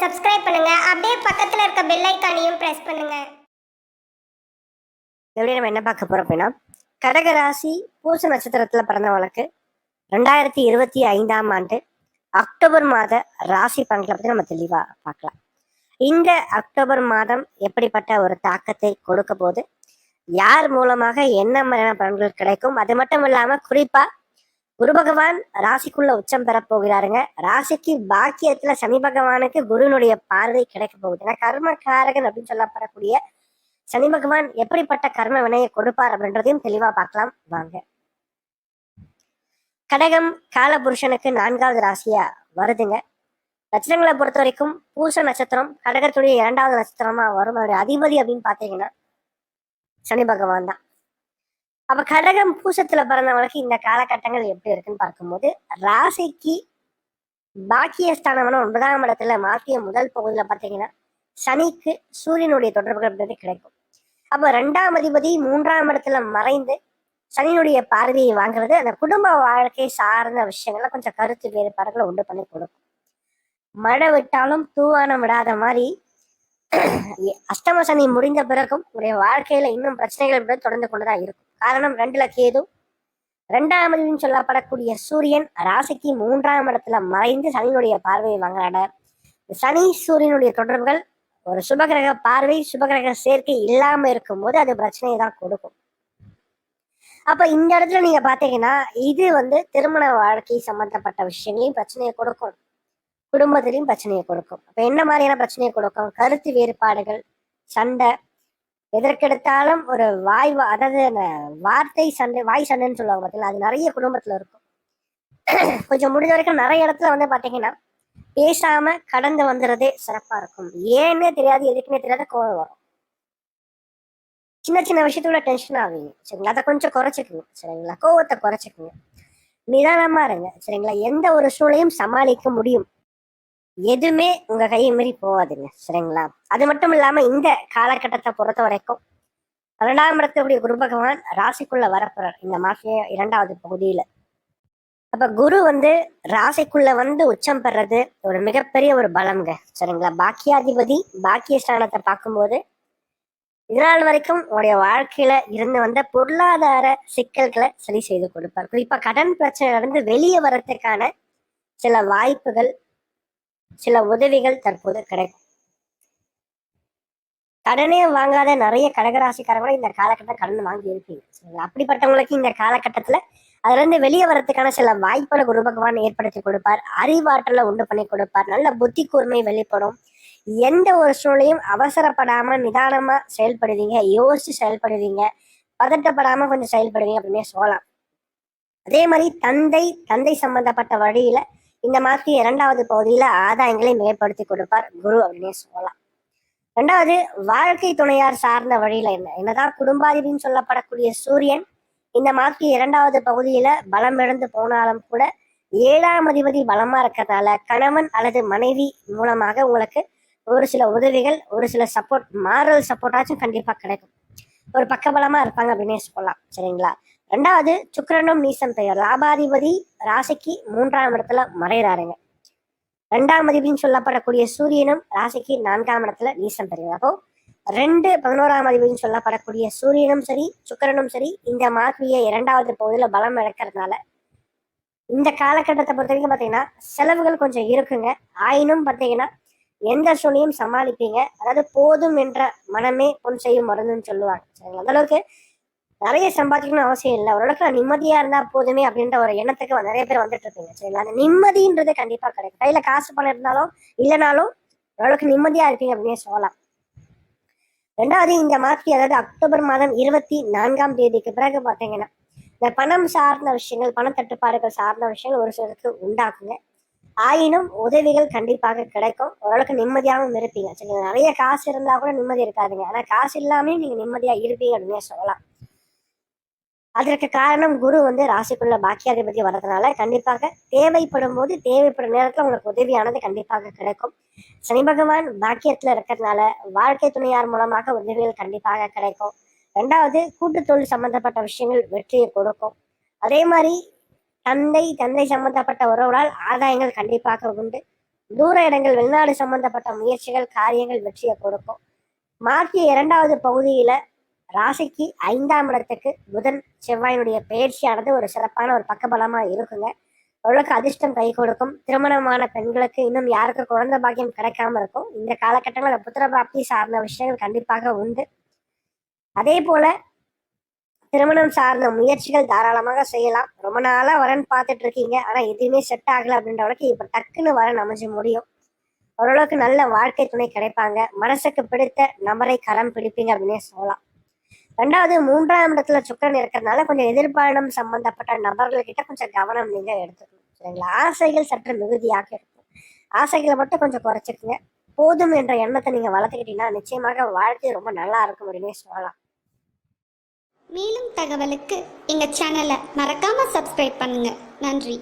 Subscribe பண்ணுங்க. அப்படியே பக்கத்துல இருக்க பெல் ஐகானையும் பிரஸ் பண்ணுங்க. எப்படி நம்ம என்ன பார்க்க போறோம் அப்படின்னா, கடகராசி பூச நட்சத்திரத்துல பிறந்தவங்களுக்கு 2025ஆம் ஆண்டு அக்டோபர் மாத ராசி பலன்களை பத்தி நம்ம தெளிவா பார்க்கலாம். இந்த அக்டோபர் மாதம் எப்படிப்பட்ட ஒரு தாக்கத்தை கொடுக்க போது, யார் மூலமாக என்ன மாதிரியான பலன்கள் கிடைக்கும், அது மட்டும் இல்லாம குறிப்பா குரு பகவான் ராசிக்குள்ள உச்சம் பெற போகிறாருங்க. ராசிக்கு பாக்கியத்துல சனி பகவானுக்கு குருனுடைய பார்வை கிடைக்க போகுது. ஏன்னா கர்மகாரகன் அப்படின்னு சொல்லப்படக்கூடிய சனி பகவான் எப்படிப்பட்ட கர்ம வினையை கொடுப்பார் அப்படின்றதையும் தெளிவா பார்க்கலாம் வாங்க. கடகம் காலபுருஷனுக்கு 4வது ராசியா வருதுங்க. நட்சத்திரங்களை பொறுத்த வரைக்கும் பூச நட்சத்திரம் கடகத்துடைய 2வது நட்சத்திரமா வரும். அவருடைய அதிபதி அப்படின்னு பாத்தீங்கன்னா சனி பகவான் தான். அப்ப கடகம் பூசத்துல பிறந்தவங்களுக்கு இந்த காலகட்டங்கள் எப்படி இருக்குன்னு பார்க்கும்போது, ராசிக்கு பாக்கியஸ்தானமான 9ஆம் இடத்துல மாற்றிய முதல் பகுதியில பாத்தீங்கன்னா சனிக்கு சூரியனுடைய தொடர்புகள் அப்படின்றது கிடைக்கும். அப்ப 2ஆம் அதிபதி 3ஆம் இடத்துல மறைந்து சனியினுடைய பார்வையை வாங்குறது அந்த குடும்ப வாழ்க்கை சார்ந்த விஷயங்கள்ல கொஞ்சம் கருத்து வேறுபாடுகளை உண்டு பண்ணி கொடுக்கும். மழை விட்டாலும் தூவானம் விடாத மாதிரி அஷ்டம சனி முடிந்த பிறகும் உடைய வாழ்க்கையில இன்னும் பிரச்சனைகள் தொடர்ந்து கொண்டுதான் இருக்கும். காரணம் 2ல கேது, 2ஆம் அதிபதினு சொல்லப்படக்கூடிய சூரியன் ராசிக்கு 3ஆம் இடத்துல மறைந்து சனியினுடைய பார்வையை வாங்குறாட. சனி சூரியனுடைய தொடர்புகள் ஒரு சுபகிரக பார்வை சுபகிரக சேர்க்கை இல்லாம இருக்கும்போது அது பிரச்சனையை தான் கொடுக்கும். அப்ப இந்த இடத்துல நீங்க பாத்தீங்கன்னா இது திருமண வாழ்க்கை சம்பந்தப்பட்ட விஷயங்களையும் பிரச்சனையை கொடுக்கும், குடும்பத்திலையும் பிரச்சனையை கொடுக்கும். அப்ப என்ன மாதிரியான பிரச்சனையை கொடுக்கும்? கருத்து வேறுபாடுகள், சண்டை, எதற்கெடுத்தாலும் ஒரு அதாவது வார்த்தை சண்டை, வாய் சண்டைன்னு சொல்லுவாங்க பார்த்தீங்களா, அது நிறைய குடும்பத்துல இருக்கும். கொஞ்சம் முடிஞ்ச வரைக்கும் நிறைய இடத்துல பாத்தீங்கன்னா பேசாம கடந்து வந்துறதே சிறப்பா இருக்கும். ஏன்னே தெரியாது, எதுக்குன்னே தெரியாத கோவம் வரும். சின்ன சின்ன விஷயத்தோட டென்ஷன் ஆவீங்க சரிங்களா, அதை கொஞ்சம் குறைச்சிக்குங்க சரிங்களா, கோவத்தை குறைச்சிக்குங்க, நிதானமா இருங்க சரிங்களா. எந்த ஒரு சூழலையும் சமாளிக்க முடியும், எதுவுமே உங்க கையை மீறி போகாதுங்க சரிங்களா. அது மட்டும் இல்லாம இந்த காலகட்டத்தை பொறுத்த வரைக்கும் 2ஆம் இடத்துடைய குரு பகவான் ராசிக்குள்ள வரப்போறார் இந்த மாசம் 2வது பகுதியில. அப்ப குரு ராசிக்குள்ள உச்சம் பெறது ஒரு மிகப்பெரிய ஒரு பலம்ங்க சரிங்களா. பாக்கியாதிபதி பாக்கியஸ்தானத்தை பார்க்கும்போது இதனால் வரைக்கும் உங்களுடைய வாழ்க்கையில இருந்து பொருளாதார சிக்கல்களை சரி செய்து கொடுப்பார். குறிப்பா கடன் பிரச்சனையில இருந்து வெளியே வர்றதுக்கான சில வாய்ப்புகள், சில உதவிகள் தற்போது கிடைக்கும். கடனே வாங்காத நிறைய கடகராசிக்காரங்களும் இந்த காலகட்டம் கடன் வாங்கி இருப்பீங்க சரிங்களா. அப்படிப்பட்டவங்களுக்கு இந்த காலகட்டத்துல அதுல இருந்து வெளியே வர்றதுக்கான சில வாய்ப்புகளை குரு பகவான் ஏற்படுத்தி கொடுப்பார். அறிவாற்றலை உண்டு பண்ணி கொடுப்பார். நல்ல புத்தி கூர்மை வெளிப்படும். எந்த ஒரு சூழ்நிலையும் அவசரப்படாம நிதானமா செயல்படுவீங்க, யோசிச்சு செயல்படுவீங்க, பதட்டப்படாம கொஞ்சம் செயல்படுவீங்க அப்படின்னே சொல்லலாம். அதே மாதிரி தந்தை சம்பந்தப்பட்ட வழியில இந்த மாதிரி 2வது பகுதியில ஆதாயங்களை மேம்படுத்தி கொடுப்பார் குரு அப்படின்னே சொல்லலாம். 2வது வாழ்க்கை துணையார் சார்ந்த வழியில என்னதான் குடும்பாதிபதினு சொல்லப்படக்கூடிய சூரியன் இந்த மாதிரி 2வது பகுதியில பலம் இழந்து போனாலும் கூட 7ஆம் அதிபதி பலமா இருக்கிறதால கணவன் அல்லது மனைவி மூலமாக உங்களுக்கு ஒரு சில உதவிகள், ஒரு சில சப்போர்ட், மாரல் சப்போர்ட்டாச்சும் கண்டிப்பா கிடைக்கும். ஒரு பக்கபலமா இருப்பாங்க அப்படின்னே சொல்லலாம் சரிங்களா. 2வது சுக்கிரனும் நீசம் பெயர் லாபாதிபதி ராசிக்கு 3ஆம் இடத்துல மறைகிறாருங்க. 2ஆம் அதிபதினு சொல்லப்படக்கூடிய சூரியனும் ராசிக்கு 4ஆம் இடத்துல நீசம் பெறுகிறார். அப்போ 11ஆம் அதிபதினு சொல்லப்படக்கூடிய சூரியனும் சரி சுக்கிரனும் சரி இந்த மாதிரியே 2வது பகுதியில பலம் இழக்கிறதுனால இந்த காலகட்டத்தை பொறுத்த வரைக்கும் பாத்தீங்கன்னா செலவுகள் கொஞ்சம் இருக்குங்க. ஆயினும் பாத்தீங்கன்னா எந்த சூழ்நிலையும் சமாளிப்பீங்க. அதாவது போதும் என்ற மனமே பொன் செய்யும் மருந்துன்னு சொல்லுவாங்க சரிங்களா. அந்த அளவுக்கு நிறைய சம்பாதிக்கணும்னு அவசியம் இல்லை, ஓரளவுக்கு நிம்மதியா இருந்தா போதுமே அப்படின்ற ஒரு எண்ணத்துக்கு நிறைய பேர் வந்துட்டு இருப்பீங்க சரிங்களா. அந்த நிம்மதின்றது கண்டிப்பா கிடைக்கும். கையில காசு பணம் இருந்தாலும் இல்லைனாலும் ஓரளவுக்கு நிம்மதியா இருப்பீங்க அப்படின்னு சொல்லலாம். 2வது இந்த மாதிரி அதாவது அக்டோபர் மாதம் 24ஆம் தேதிக்கு பிறகு பாத்தீங்கன்னா இந்த பணம் சார்ந்த விஷயங்கள், பணத்தட்டுப்பாடுகள் சார்ந்த விஷயங்கள் ஒரு சிலருக்கு உண்டாக்குங்க. ஆயினும் உதவிகள் கண்டிப்பாக கிடைக்கும். ஓரளவுக்கு நிம்மதியாகவும் இருப்பீங்க சரிங்களா. நிறைய காசு இருந்தா கூட நிம்மதி இருக்காதுங்க, ஆனா காசு இல்லாமே நீங்க நிம்மதியா இருப்பீங்க அப்படின்னு சொல்லலாம். அதற்கு காரணம் குரு ராசிக்குள்ள பாக்கியாதிபதி வர்றதுனால கண்டிப்பாக தேவைப்படும் போது தேவைப்படும் நேரத்துல உங்களுக்கு உதவியானது கண்டிப்பாக கிடைக்கும். சனி பகவான் பாக்கியத்துல இருக்கிறதுனால வாழ்க்கை துணையார் மூலமாக உதவிகள் கண்டிப்பாக கிடைக்கும். 2வது கூட்டு தொழில் சம்பந்தப்பட்ட விஷயங்கள் வெற்றியை கொடுக்கும். அதே மாதிரி தந்தை சம்பந்தப்பட்ட உறவுகளால் ஆதாயங்கள் கண்டிப்பாக உண்டு. தூர இடங்கள், வெளிநாடு சம்பந்தப்பட்ட முயற்சிகள், காரியங்கள் வெற்றியை கொடுக்கும். மார்ச் 2வது பகுதியில ராசிக்கு 5ஆம் இடத்துக்கு புதன் செவ்வாயினுடைய பயிற்சியானது ஒரு சிறப்பான ஒரு பக்கபலமா இருக்குங்க. ஓரளவுக்கு அதிர்ஷ்டம் கை கொடுக்கும். திருமணமான பெண்களுக்கு இன்னும் யாருக்கு குழந்தை பாக்கியம் கிடைக்காம இருக்கும். இந்த காலகட்டங்களில் அந்த புத்திர பிராப்தி சார்ந்த விஷயங்கள் கண்டிப்பாக உண்டு. அதே போல திருமணம் சார்ந்த முயற்சிகள் தாராளமாக செய்யலாம். ரொம்ப நாளா வரன் பார்த்துட்டு இருக்கீங்க, ஆனா எதுவுமே செட் ஆகல அப்படின்றவளுக்கு இப்ப டக்குன்னு வரன் அமைஞ்சு முடியும். ஓரளவுக்கு நல்ல வாழ்க்கை துணை கிடைப்பாங்க. மனசுக்கு பிடித்த நபரை கரம் பிடிப்பீங்க அப்படின்னே சொல்லலாம். 3ஆம் இடத்துல சுக்கிரன் இருக்கிறதுனால கொஞ்சம் எதிர்பாலினம் சம்பந்தப்பட்ட நபர்கள் கிட்ட கொஞ்சம் கவனம் நீங்க எடுத்துக்கணும். சரிங்களா? ஆசைகள் சற்று மிகுதியாக இருக்கும். ஆசைகளை மட்டும் கொஞ்சம் குறைச்சிக்கங்க. போதும் என்ற எண்ணத்தை நீங்க வளர்த்துக்கிட்டீங்கன்னா நிச்சயமாக வாழ்க்கை ரொம்ப நல்லா இருக்கும் அப்படின்னே சொல்லலாம். மேலும் தகவலுக்கு எங்கள் சேனலை மறக்காமல் சப்ஸ்கிரைப் பண்ணுங்கள். நன்றி.